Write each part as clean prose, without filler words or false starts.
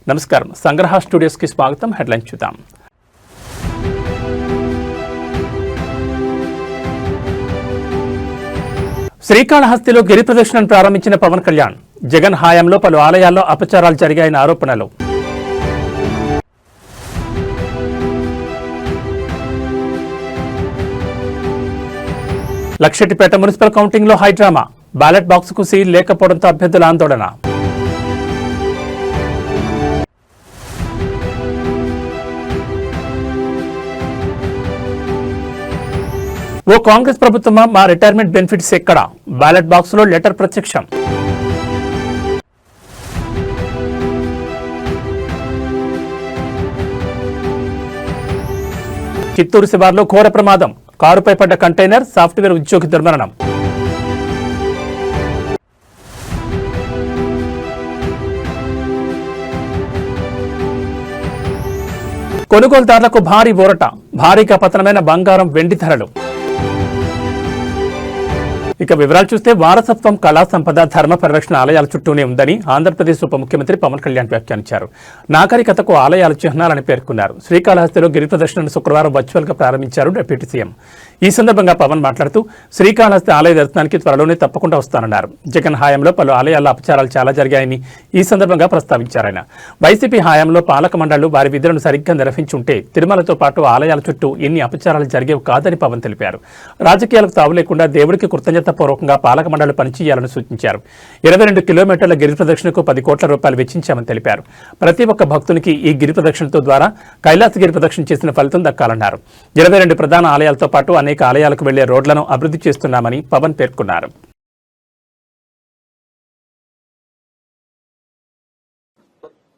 నమస్కారం, సంగ్రహ స్టూడియోస్ కి స్వాగతం. హెడ్లైన్ చూద్దాం. శ్రీకాళహస్తిలో గిరి ప్రదక్షిణను ప్రారంభించిన పవన్ కళ్యాణ్. జగన్ హయాంలో పలు ఆలయాల్లో అపచారాలు జరిగాయన్న ఆరోపణలు. లక్షెట్టిపేట మున్సిపల్ కౌంటింగ్ లో హైడ్రామా. బ్యాలెట్ బాక్స్ కు సీల్ లేకపోవడంతో అభ్యర్థుల ఆందోళన. ఓ కాంగ్రెస్ ప్రభుత్వమా, మా రిటైర్మెంట్ బెనిఫిట్స్ ఎక్కడా? బ్యాలెట్ బాక్స్ లో లెటర్ ప్రత్యక్షం. చిత్తూరు శివార్లో ఘోర ప్రమాదం. కారుపై పడ్డ కంటైనర్, సాఫ్ట్వేర్ ఉద్యోగి దుర్మరణం. కొనుగోలుదారులకు భారీ ఊరట. భారీగా పతనమైన బంగారం, వెండి ధరలు. ఇక వివరాలు చూస్తే, వారసత్వం, కళా సంపద, ధర్మ పరిరక్షణ ఆలయాల చుట్టూనే ఉందని ఆంధ్రప్రదేశ్ ఉప ముఖ్యమంత్రి పవన్ కళ్యాణ్ వ్యాఖ్యానించారు. నాగరికతకు ఆలయాలు చిహ్నాలని పేర్కొన్నారు. శ్రీకాళహస్తిలో గిరి ప్రదర్శనను శుక్రవారం వర్చువల్ గా ప్రారంభించారు డిప్యూటీ సీఎం. ఈ సందర్భంగా పవన్ మాట్లాడుతూ, శ్రీకాళహస్తి ఆలయ దర్శనానికి త్వరలోనే తప్పకుండా వస్తానన్నారు. జగన్ హయాంలో పలు ఆలయాల్లో అపచారాలు చాలా జరిగాయని ఈ సందర్భంగా ప్రస్తావించారు. ఆయన వైసీపీ హయాంలో పాలక మండళ్లు వారి విధులను సరిగ్గా నిర్వహించుంటే తిరుమలతో పాటు ఆలయాల చుట్టూ ఎన్ని అపచారాలు జరిగేవి కాదని పవన్ తెలిపారు. రాజకీయాలకు తావు లేకుండా దేవుడికి కృతజ్ఞతాపూర్వకంగా పాలక మండళ్లు పనిచేయాలని సూచించారు. 22 కిలోమీటర్ల గిరి ప్రదక్షిణకు 10 కోట్ల రూపాయలు వెచ్చించామని తెలిపారు. ప్రతి ఒక్క భక్తునికి ఈ గిరి ప్రదక్షిణతో ద్వారా కైలాసగిరి ప్రదక్షిణ చేసిన ఫలితం దక్కాలన్నారు. 22 ప్రధాన ఆలయాలతో పాటు అనేక ఆలయాలకు వెళ్లే రోడ్లను అభివృద్ధి చేస్తున్నామని పవన్ పేర్కొన్నారు.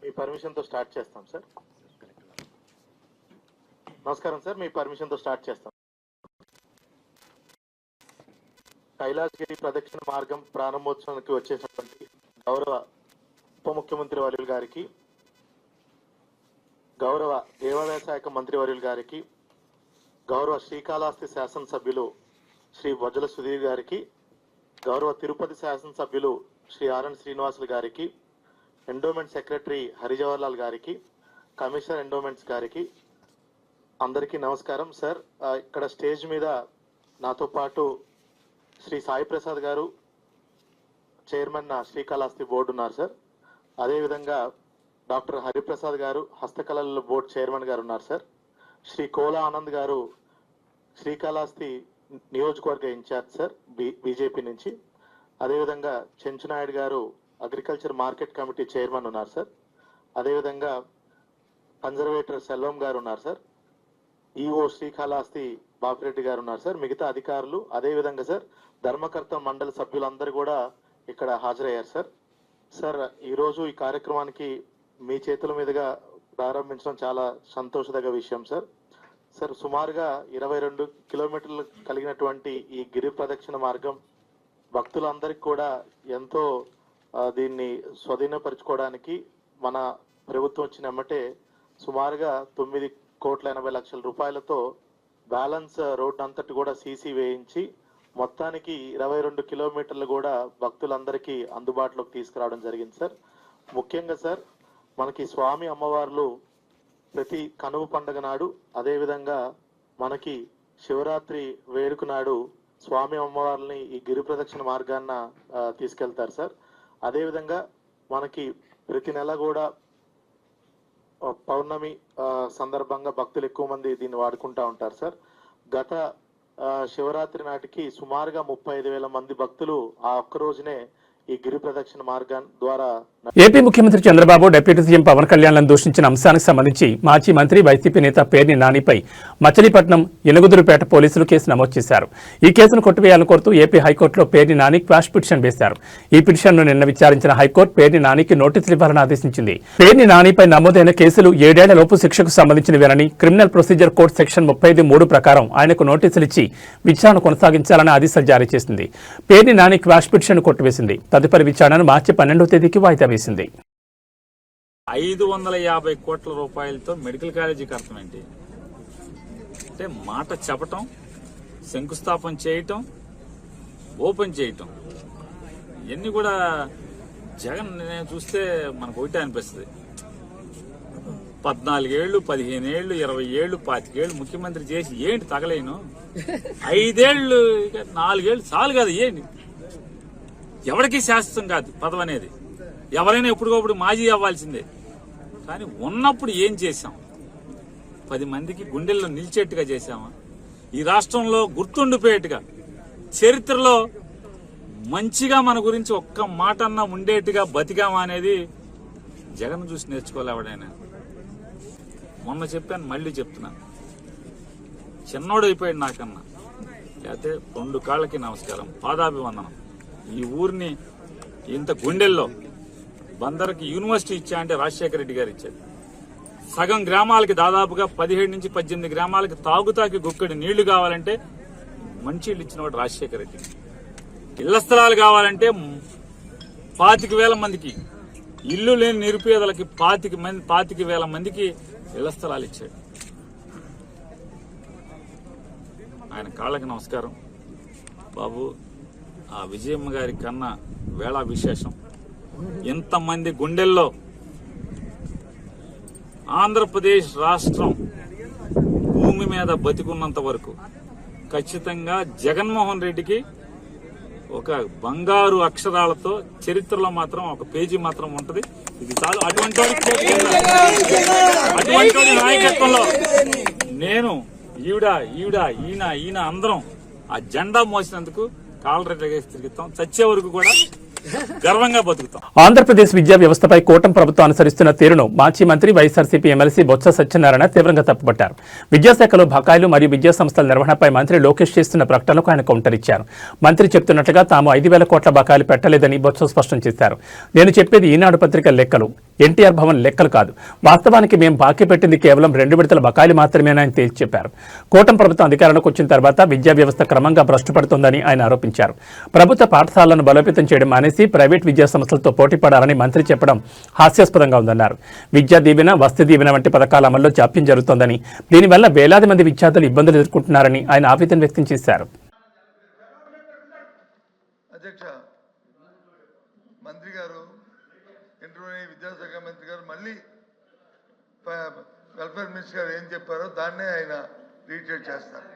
మీ పర్మిషన్ తో స్టార్ట్ చేస్తాం సార్. నమస్కారం సార్, మీ పర్మిషన్ తో స్టార్ట్ చేస్తాం. కైలాసగిరి ప్రదక్షిణ మార్గం ప్రారంభోత్సవానికి వచ్చేసినటువంటి గౌరవ ఉప ముఖ్యమంత్రి వర్యులు గారికి, గౌరవ దేవాదాయ శాఖ మంత్రి వర్యులు గారికి, గౌరవ శ్రీకాళహస్తి శాసనసభ్యులు శ్రీ బొజ్జల సుధీర్ గారికి, గౌరవ తిరుపతి శాసనసభ్యులు శ్రీ ఆర్ఎన్ శ్రీనివాసులు గారికి, ఎండోమెంట్ సెక్రటరీ హరిజవహర్లాల్ గారికి, కమిషనర్ ఎండోమెంట్స్ గారికి అందరికీ నమస్కారం సార్. ఇక్కడ స్టేజ్ మీద నాతో పాటు శ్రీ సాయి ప్రసాద్ గారు, చైర్మన్ శ్రీకాళహస్తి బోర్డు ఉన్నారు సార్. అదేవిధంగా డాక్టర్ హరిప్రసాద్ గారు, హస్తకళల బోర్డు చైర్మన్ గారు ఉన్నారు సార్. శ్రీ కోలా ఆనంద్ గారు, శ్రీకాళహస్తి నియోజకవర్గ ఇన్ఛార్జ్ సార్, బీజేపీ నుంచి. అదేవిధంగా చెంచునాయుడు గారు, అగ్రికల్చర్ మార్కెట్ కమిటీ చైర్మన్ ఉన్నారు సార్. అదేవిధంగా కన్జర్వేటర్ సెల్వం గారు ఉన్నారు సార్. ఈఓ శ్రీకాళహస్తి బాపిరెడ్డి గారు ఉన్నారు సార్. మిగతా అధికారులు, అదేవిధంగా సార్ ధర్మకర్త మండలి సభ్యులందరూ కూడా ఇక్కడ హాజరయ్యారు సార్. సార్, ఈరోజు ఈ కార్యక్రమానికి మీ చేతుల మీదుగా ప్రారంభించడం చాలా సంతోషదగ్గ విషయం సార్. సార్, సుమారుగా 22 కిలోమీటర్లు కలిగినటువంటి ఈ గిరి ప్రదక్షిణ మార్గం భక్తులందరికీ కూడా ఎంతో దీన్ని స్వాధీనపరచుకోవడానికి మన ప్రభుత్వం వచ్చినమ్మటే సుమారుగా 9,80,00,000 రూపాయలతో బ్యాలెన్స్ రోడ్ అంతటి కూడా సీసీ వేయించి మొత్తానికి 22 కిలోమీటర్లు కూడా భక్తులందరికీ అందుబాటులోకి తీసుకురావడం జరిగింది సార్. ముఖ్యంగా సార్, మనకి స్వామి అమ్మవార్లు ప్రతి కనుమ పండుగ నాడు, అదేవిధంగా మనకి శివరాత్రి వేడుక నాడు స్వామి అమ్మవార్లని ఈ గిరి ప్రదక్షిణ మార్గాన్న తీసుకెళ్తారు సార్. అదేవిధంగా మనకి ప్రతి నెల కూడా పౌర్ణమి సందర్భంగా భక్తులు ఎక్కువ మంది దీన్ని వాడుకుంటా ఉంటారు సార్. గత శివరాత్రి నాటికి సుమారుగా 35,000 మంది భక్తులు ఆ ఒక్క రోజునే ఈ గిరి ప్రదక్షిణ మార్గం ద్వారా. ఏపీ ముఖ్యమంత్రి చంద్రబాబు డిప్యూటీ సీఎం పవన్ కళ్యాణ్లను దూషించిన అంశానికి సంబంధించి మాజీ మంత్రి వైసీపీ నేత పేర్ని నానిపై మచిలీపట్నం ఎనుగుదురుపేట పోలీసులు కేసు నమోదు చేశారు. ఈ కేసును కొట్టివేయాలని కోరుతూ ఏపీ హైకోర్టులో పేర్ని నాని క్వాష్ పిటిషన్ వేశారు. ఈ పిటిషన్ను నిన్న విచారించిన హైకోర్టు పేర్ని నానికి నోటీసులు ఇవ్వాలని ఆదేశించింది. పేర్ని నానిపై నమోదైన కేసులు 7 ఏళ్ల లోపు శిక్షకు సంబంధించినవేనని, క్రిమినల్ ప్రొసీజర్ కోడ్ సెక్షన్ 35(3) ప్రకారం ఆయనకు నోటీసులు ఇచ్చి విచారణ కొనసాగించాలని ఆదేశాలు జారీ చేసింది. పేర్ని నాని క్వాష్ పిటిషన్ కొట్టివేసింది. తదుపరి విచారణను మార్చి 12వ తేదీకి వాయిదా వేసింది. 550 కోట్ల రూపాయలతో మెడికల్ కాలేజీ కడతామేంటి అంటే మాట చెప్పటం, శంకుస్థాపన చేయటం, ఓపెన్ చేయటం, ఇవన్నీ కూడా జగన్ నేను చూస్తే మనకు ఒకటే అనిపిస్తుంది. 14 ఏళ్ళు 15 ఏళ్ళు 20 ఏళ్ళు 25 ఏళ్ళు ముఖ్యమంత్రి చేసి ఏంటి తగలేను 5 ఏళ్ళు 4 ఏళ్ళు చాలు కదా ఏంటి ఎవరికి శాశ్వతం కాదు పదవి అనేది ఎవరైనా ఎప్పటికప్పుడు మాజీ అవ్వాల్సిందే కానీ ఉన్నప్పుడు ఏం చేశాం 10 మందికి గుండెల్లో నిలిచేట్టుగా చేశామా ఈ రాష్ట్రంలో గుర్తుండిపోయేట్టుగా చరిత్రలో మంచిగా మన గురించి ఒక్క మాట అన్నా ఉండేట్టుగా బతికామా అనేది జగన్ చూసి నేర్చుకోవాలి ఎవడైనా మొన్న చెప్పాను మళ్ళీ చెప్తున్నాను చిన్నోడు అయిపోయాడు నాకన్నా లేకపోతే 2 కాళ్ళకి నమస్కారం పాదాభివందనం ఈ ఊరిని ఇంత గుండెల్లో బందర్కి యూనివర్సిటీ ఇచ్చా అంటే రాజశేఖర రెడ్డి గారు ఇచ్చాడు సగం గ్రామాలకి దాదాపుగా 17 నుంచి 18 గ్రామాలకి తాగుతాకి గుక్కడి నీళ్లు కావాలంటే మంచిళ్ళు ఇచ్చినవాడు రాజశేఖర రెడ్డి ఇళ్ల స్థలాలు కావాలంటే 25,000 మందికి ఇల్లు లేని నిరుపేదలకి 25,000 మందికి ఇళ్ల స్థలాలు ఇచ్చాడు ఆయన కాళ్ళకి నమస్కారం బాబు ఆ విజయమ్మ గారి కన్నా వేళ విశేషం ఎంతమంది గుండెల్లో ఆంధ్రప్రదేశ్ రాష్ట్రం భూమి మీద బతికున్నంత వరకు ఖచ్చితంగా జగన్మోహన్ రెడ్డికి ఒక బంగారు అక్షరాలతో చరిత్రలో మాత్రం ఒక పేజీ మాత్రం ఉంటది ఇది చాలు అటువంటి నాయకత్వంలో నేను ఈయన అందరం ఆ జెండా మోసినందుకు కాలరెడ్డిగా తిరుగుతాం చచ్చే వరకు కూడా గర్వంగా బతుకుతాం. ఆంధ్రప్రదేశ్ విద్యా వ్యవస్థపై కూటమి ప్రభుత్వం అనుసరిస్తున్న తీరును మాజీ మంత్రి వైఎస్ఆర్సీపీ ఎమ్మెల్సీ బొత్స సత్యనారాయణ తీవ్రంగా తప్పుపట్టారు. విద్యాశాఖలో బకాయిలు మరియు విద్యా సంస్థల నిర్వహణపై మంత్రి లోకేష్ చేస్తున్న ప్రకటనలకు ఆయన కౌంటర్ ఇచ్చారు. మంత్రి చెప్తున్నట్లుగా తాము 5,000 కోట్ల బకాయిలు పెట్టలేదని బొత్స స్పష్టం చేశారు. నేను చెప్పేది ఈనాడు పత్రిక లెక్కలు, ఎన్టీఆర్ భవన్ లెక్కలు కాదు. వాస్తవానికి మేము బాకీ పెట్టింది కేవలం 2 విడతల బకాయిలు మాత్రమేనని తేల్చి చెప్పారు. కూటమి ప్రభుత్వం అధికారంలోకి వచ్చిన తర్వాత విద్యా వ్యవస్థ క్రమంగా భ్రష్టుపడుతోందని ఆయన ఆరోపించారు. ప్రభుత్వ పాఠశాలలను బలోపేతం చేయడం మానేసి ప్రైవేట్ విద్యా సంస్థలతో పోటీ పడాలని మంత్రి చెప్పడం హాస్యాస్పదంగా ఉందన్నారు. విద్యా దీవెన, వసతి దీవెన వంటి పథకాల అమల్లో జాప్యం జరుగుతోందని, దీనివల్ల వేలాది మంది విద్యార్థులు ఇబ్బందులు ఎదుర్కొంటున్నారని ఆయన ఆవేదన వ్యక్తం చేశారు. మంత్రి గారు విద్యాశాఖ మంత్రి గారు మళ్ళీ వెల్ఫేర్ మినిస్టర్ గారు ఏం చెప్పారో దాన్నే ఆయన రీట్రేట్ చేస్తారు.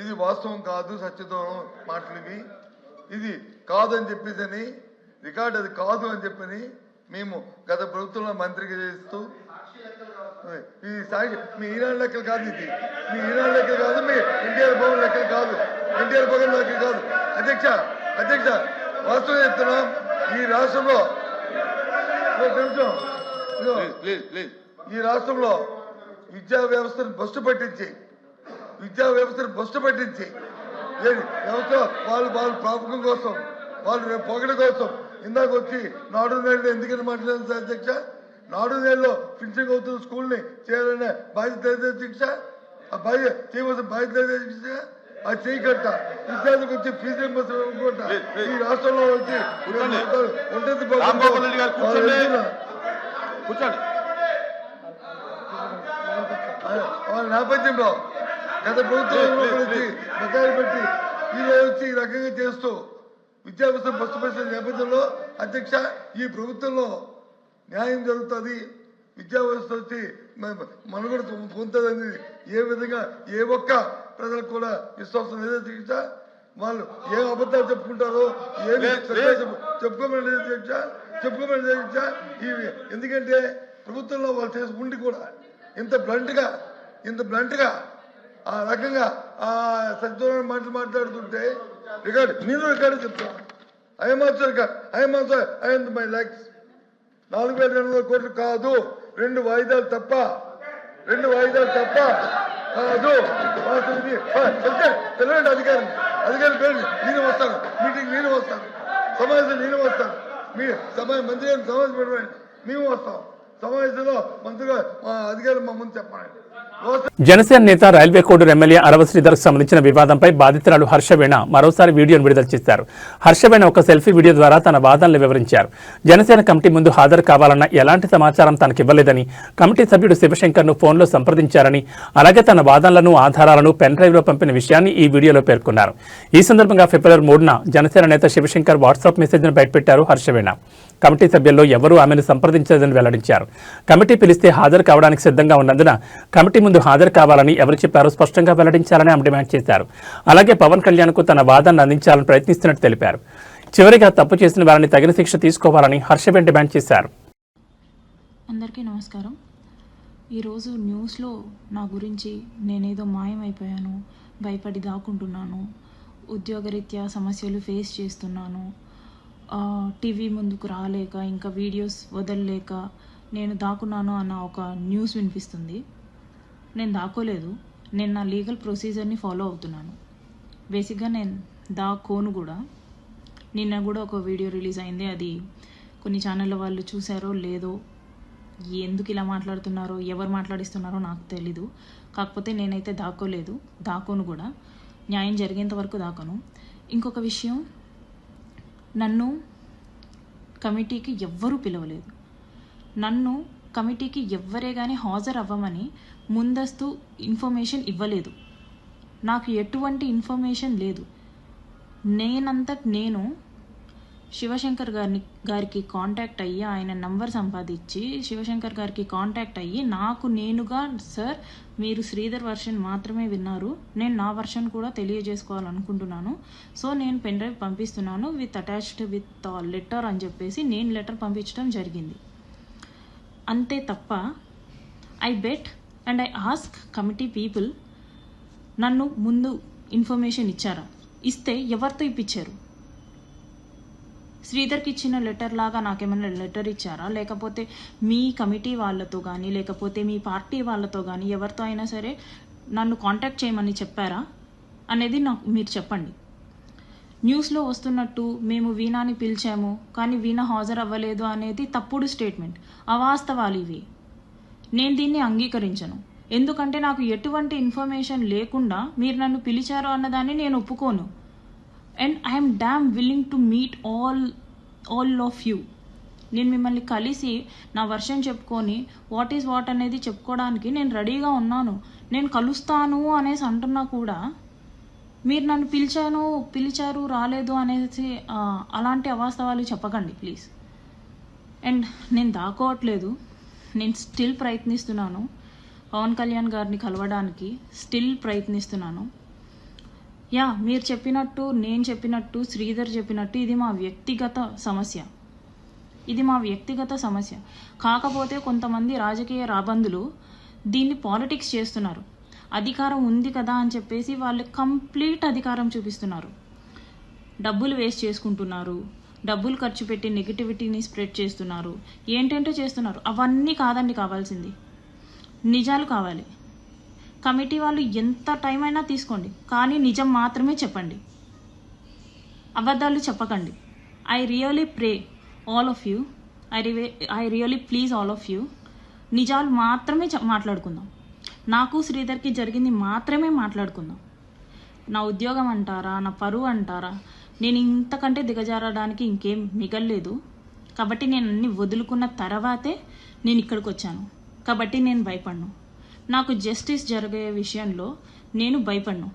ఇది వాస్తవం కాదు, సత్యదూరం మాటలు ఇవి. ఇది కాదు అని చెప్పేసి రికార్డు అది కాదు అని చెప్పని మేము గత ప్రభుత్వంలో మంత్రికి చేస్తూ ఈ సాక్షి మీ ఈనాడు లెక్కలు కాదు, ఇది మీ ఈనాడు లెక్కలు కాదు, మీ ఎన్టీఆర్ భవన్ లెక్కలు కాదు, ఎన్టీఆర్ భవన్ లెక్కలు కాదు. అధ్యక్ష వాస్తవం చెప్తున్నాం. ఈ రాష్ట్రంలో విద్యా వ్యవస్థను బస్టు పట్టించి వ్యవస్థ వాళ్ళు ప్రాపకం కోసం, వాళ్ళు పొగడ కోసం ఇందాక వచ్చి నాడు నేలలో ఎందుకని మాట్లాడారు సార్ అధ్యక్ష? నాడు నేలలో ఫినిషింగ్ అవుతున్న స్కూల్ని చేయాలనే బాధ్యత లేదు అధ్యక్ష. ఆ చేయవలసిన బాధ్యత లేదు అధ్యక్ష. అది చేయకట్ట విద్యార్థులకు వచ్చి ఫీజు రింబర్స్మెంట్ ఈ రాష్ట్రంలో వచ్చి ఉంటుంది. వాళ్ళ నేపథ్యంలో గత ప్రభుత్వంలో వచ్చి బకాయిలు పెట్టి వచ్చి ఈ రకంగా చేస్తూ విద్యా వ్యవస్థ బస్సు నేపథ్యంలో అధ్యక్ష ఈ ప్రభుత్వంలో న్యాయం జరుగుతుంది, విద్యా వ్యవస్థ వచ్చి మనుగడ పొందుతుందని ఏ విధంగా ఏ ఒక్క ప్రజలకు కూడా విశ్వాసం లేదు అధ్యక్ష. వాళ్ళు ఏ అబద్ధాలు చెప్పుకుంటారో ఏమి చెప్పుకోమని అధ్యక్ష. ఎందుకంటే ప్రభుత్వంలో వాళ్ళు చేసి ఉండి కూడా ఇంత బ్లంట్గా ఆ రకంగా ఆ సత్యదూరం మాట్లాడుతుంటే రికార్డు చెప్తాను. మై ల్యాక్స్ 4,200 కోట్లు కాదు, 2 వాయిదాలు తప్ప కాదు. తెలియండి అధికారి పేరు నేను వస్తాను, మీటింగ్ నేను వస్తాను, సమావేశం నేను వస్తాను, మీ మంత్రి గారిని సమావేశం పెట్టండి, మేము వస్తాం. సమావేశంలో మంత్రిగా మా అధికారులు మా ముందు చెప్పండి. జనసేన నేత రైల్వే కోడూరు ఎమ్మెల్యే అరవ శ్రీధర్కు సంబంధించిన వివాదంపై బాధితురాలు హర్షవీణ మరోసారి వీడియోను విడుదల చేశారు. హర్షవీణ ఒక సెల్ఫీ వీడియో ద్వారా తన వాదనలు వివరించారు. జనసేన కమిటీ ముందు హాజరు కావాలన్న ఎలాంటి సమాచారం తనకు ఇవ్వలేదని, కమిటీ సభ్యుడు శివశంకర్ను ఫోన్లో సంప్రదించారని, అలాగే తన వాదనలను ఆధారాలను పెన్ డ్రైవ్లో పంపిన విషయాన్ని ఈ వీడియోలో పేర్కొన్నారు. ఈ సందర్భంగా ఫిబ్రవరి 3న జనసేన నేత శివశంకర్ వాట్సాప్ మెసేజ్ను బయటపెట్టారు హర్షవీణ. కమిటీ సభ్యుల్లో ఎవరూ ఆమెను సంప్రదించలేదని వెల్లడించారు. కమిటీ పిలిస్తే హాజరు కావడానికి సిద్ధంగా ఉన్నందున కమిటీ ముందు హాజరు కావాలని ఎవరు చెప్పారో స్పష్టంగా వెల్లడించాలని ఆమె డిమాండ్ చేశారు. అలాగే పవన్ కళ్యాణ్కు తన వాదనను అందించాలని ప్రయత్నిస్తున్నట్టు తెలిపారు. చివరిగా తప్పు చేసిన వారిని తగిన శిక్ష తీసుకోవాలని హర్షబెన్ డిమాండ్ చేశారు. అందరికీ నమస్కారం. ఈరోజు న్యూస్లో నా గురించి నేనేదో మాయమైపోయాను, భయపడి దాక్కుంటున్నాను, ఉద్యోగరీత్యా సమస్యలు ఫేస్ చేస్తున్నాను, టీవీ ముందుకు రాలేక ఇంకా వీడియోస్ వదలలేక నేను దాక్కున్నాను అన్న ఒక న్యూస్ వినిపిస్తుంది. నేను దాక్కోలేదు. నేను నా లీగల్ ప్రొసీజర్ని ఫాలో అవుతున్నాను. బేసిక్గా నేను దాక్కోను కూడా. నిన్న కూడా ఒక వీడియో రిలీజ్ అయింది. అది కొన్ని ఛానళ్ళ వాళ్ళు చూసారో లేదో, ఎందుకు ఇలా మాట్లాడుతున్నారో, ఎవరు మాట్లాడిస్తున్నారో నాకు తెలీదు. కాకపోతే నేనైతే దాక్కోలేదు, దాక్కోను కూడా. న్యాయం జరిగేంత వరకు దాకను. ఇంకొక విషయం, నన్ను కమిటీకి ఎవ్వరూ పిలవలేదు. నన్ను కమిటీకి ఎవ్వరే కానీ హాజరు అవ్వమని ముందస్తు ఇన్ఫర్మేషన్ ఇవ్వలేదు. నాకు ఎటువంటి ఇన్ఫర్మేషన్ లేదు. నేను శివశంకర్ గారికి కాంటాక్ట్ అయ్యి, ఆయన నంబర్ సంపాదించి శివశంకర్ గారికి కాంటాక్ట్ అయ్యి నాకు నేనుగా, సార్ మీరు శ్రీధర్ వర్షన్ మాత్రమే విన్నారు, నేను నా వర్షన్ కూడా తెలియజేసుకోవాలనుకుంటున్నాను, సో నేను పెన్ డ్రైవ్ పంపిస్తున్నాను విత్ అటాచ్డ్ విత్ లెటర్ అని చెప్పేసి నేను లెటర్ పంపించడం జరిగింది. అంతే తప్ప I bet and I ask committee people, నన్ను ముందు ఇన్ఫర్మేషన్ ఇచ్చారా? ఇస్తే ఎవరితో ఇప్పించారు? శ్రీధర్కి ఇచ్చిన లెటర్ లాగా నాకేమైనా లెటర్ ఇచ్చారా? లేకపోతే మీ కమిటీ వాళ్ళతో కానీ, లేకపోతే మీ పార్టీ వాళ్ళతో కానీ ఎవరితో అయినా సరే నన్ను కాంటాక్ట్ చేయమని చెప్పారా అనేది నాకు మీరు చెప్పండి. న్యూస్లో వస్తున్నట్టు మేము వీణాని పిలిచాము కానీ వీణ హాజరు అవ్వలేదు అనేది తప్పుడు స్టేట్మెంట్, అవాస్తవాలు ఇవి. నేను దీన్ని అంగీకరించను. ఎందుకంటే నాకు ఎటువంటి ఇన్ఫర్మేషన్ లేకుండా మీరు నన్ను పిలిచారు అన్నదాన్ని నేను ఒప్పుకోను. And I'm dam willing to meet all of you. నేను మిమ్మల్ని కలిసి నా వర్షన్ చెప్పుకొని వాట్ ఈజ్ వాట్ అనేది చెప్పుకోవడానికి నేను రెడీగా ఉన్నాను. నేను కలుస్తాను అనేసి అంటున్నా కూడా మీరు నన్ను పిలిచారు రాలేదు అనేసి అలాంటి అవాస్తవాలు చెప్పకండి ప్లీజ్. అండ్ నేను దాక్కోవట్లేదు. నేను స్టిల్ ప్రయత్నిస్తున్నాను పవన్ కళ్యాణ్ గారిని కలవడానికి, స్టిల్ ప్రయత్నిస్తున్నాను. మీరు చెప్పినట్టు, నేను చెప్పినట్టు, శ్రీధర్ చెప్పినట్టు ఇది మా వ్యక్తిగత సమస్య. కాకపోతే కొంతమంది రాజకీయ రాబందులు దీన్ని పాలిటిక్స్ చేస్తున్నారు. అధికారం ఉంది కదా అని చెప్పేసి వాళ్ళు కంప్లీట్ అధికారం చూపిస్తున్నారు. డబ్బులు వేస్ట్ చేసుకుంటున్నారు, డబ్బులు ఖర్చు పెట్టి నెగిటివిటీని స్ప్రెడ్ చేస్తున్నారు, ఏంటంటే చేస్తున్నారు. అవన్నీ కాదండి కావాల్సింది, నిజాలు కావాలి. కమిటీ వాళ్ళు ఎంత టైం అయినా తీసుకోండి, కానీ నిజం మాత్రమే చెప్పండి, అబద్ధాలు చెప్పకండి. I really pray all of you, I really please all of you, నిజాలు మాత్రమే మాట్లాడుకుందాం. నాకు శ్రీధర్కి జరిగింది మాత్రమే మాట్లాడుకుందాం. నా ఉద్యోగం అంటారా, నా పరువు అంటారా, నేను ఇంతకంటే దిగజారడానికి ఇంకేం మిగల్లేదు. కాబట్టి నేను అన్ని వదులుకున్న తర్వాతే నేను ఇక్కడికి వచ్చాను. కాబట్టి నేను భయపడను. నాకు జస్టిస్ జరిగే విషయంలో నేను భయపడను.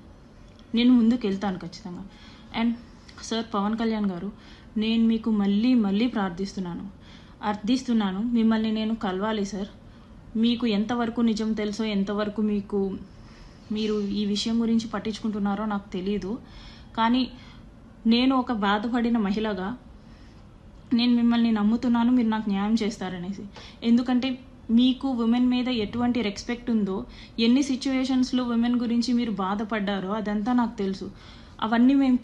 నేను ముందుకు వెళ్తాను ఖచ్చితంగా. అండ్ సార్ పవన్ కళ్యాణ్ గారు, నేను మీకు మళ్ళీ అర్థిస్తున్నాను, మిమ్మల్ని నేను కలవాలి సార్. మీకు ఎంతవరకు నిజం తెలుసో, ఎంతవరకు మీరు ఈ విషయం గురించి పట్టించుకుంటున్నారో నాకు తెలీదు. కానీ నేను ఒక బాధపడిన మహిళగా నేను మిమ్మల్ని నమ్ముతున్నాను, మీరు నాకు న్యాయం చేస్తారనేసి. ఎందుకంటే మీకు ఉమెన్ మీద ఎటువంటి రెస్పెక్ట్ ఉందో, ఎన్ని సిచ్యువేషన్స్లో ఉమెన్ గురించి మీరు బాధపడ్డారో అదంతా నాకు తెలుసు. అవన్నీ మేము